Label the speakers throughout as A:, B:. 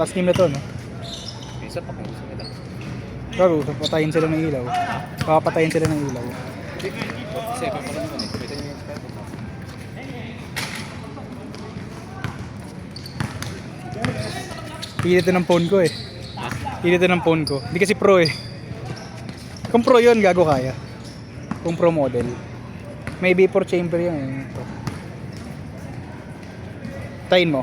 A: Last game na to, no?
B: Isa pa kung gusto nila.
A: Pero, papatayin sila ng ilaw. Papatayin sila ng ilaw.
B: 47 pa lang naman eh. Pwede nyo yung expert mo.
A: Pilit ng phone ko eh.
B: Ha?
A: Pilit ng phone ko. Hindi kasi pro eh. Kung pro yun, gago kaya. Kung pro model. May vapor chamber yun eh. Ito. Tayin mo.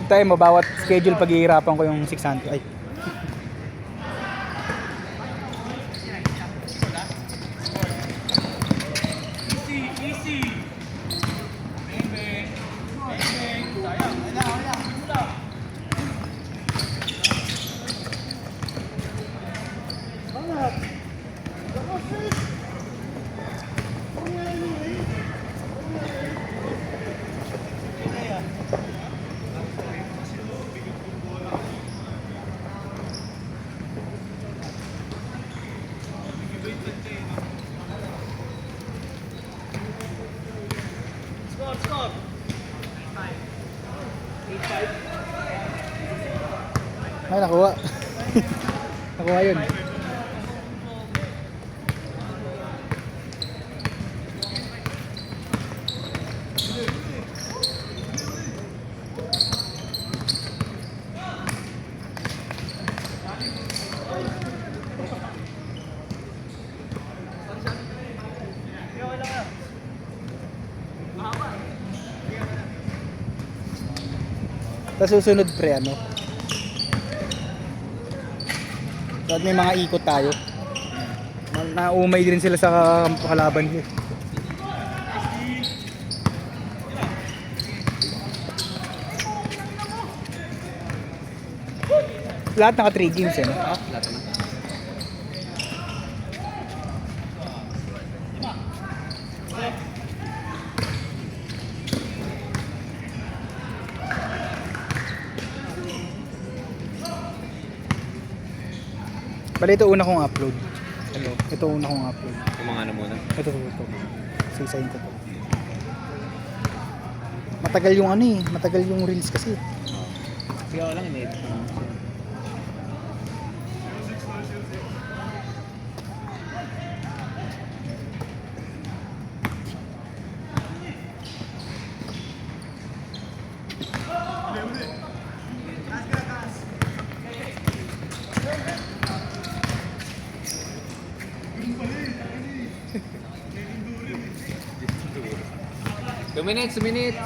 A: Tayin mo, bawat schedule paghihirapan ko yung 600. Ay. Ay, nakuha. Nakuha yun. Tapos susunod pre, ano? At may mga ikot tayo. Naumay din sila sa kalaban ko. Lahat naka 3 games eh. No?
B: Ah, lahat naman.
A: Bali ito una kong upload.
B: Hello.
A: Ito una kong upload.
B: Yung mga ano muna.
A: Ito. Sisayin ko to. Matagal yung ano eh. Matagal yung reels kasi.
B: Sige ako lang, in-edit ko naman. Two minutes.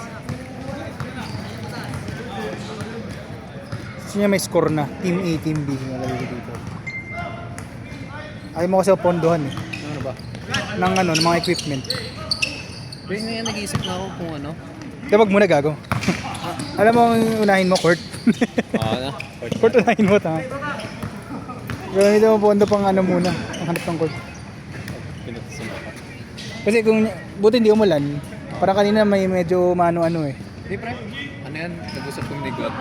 A: Gusto niya may score na. Team A, Team B. Nalagay ko dito. Ayaw mo kasi pondohan eh.
B: Ano ba?
A: Ng mga equipment.
B: Pero ngayon nag-iisip na ako kung ano.
A: Di wag muna gago. Alam mo, unahin mo, Court.
B: Na?
A: Court, unahin mo, tanga. Gawin mo pondo pang ano muna. Ang hanap ng Court.
B: Pinatusin ako.
A: Kasi kung buti hindi umulan, parang kanina may medyo mano-ano eh.
B: Hindi pre, ano yan? Nag-usap kong ni God.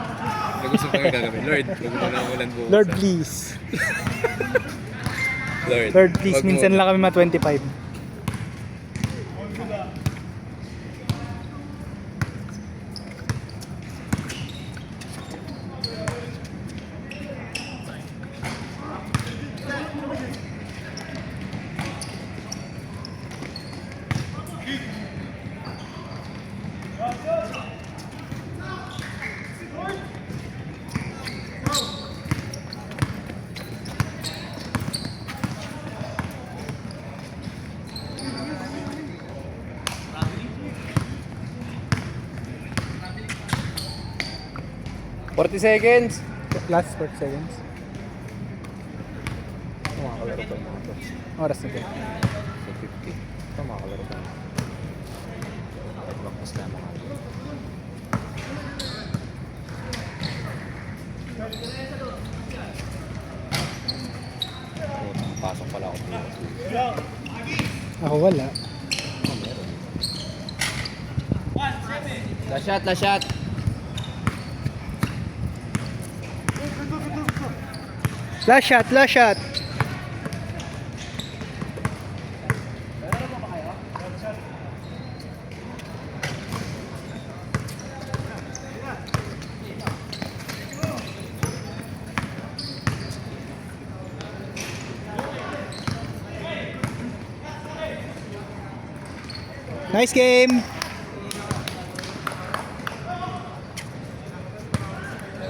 B: Nag-usap kong gagawin. Lord, huwag mo na ulan bukas.
A: Lord, please. Lord, please.
B: Wag mo-
A: Minsan lang kami ma-25.
B: seconds.
A: Last 40 seconds.
B: Makakalaro pa mga to.
A: Oras na to.
B: So 50. Ito makakalaro pa. Mag-practice na mga to. Pasok pala ako dito.
A: Ako wala.
B: Oh, meron. Last shot.
A: Last shot. Nice game!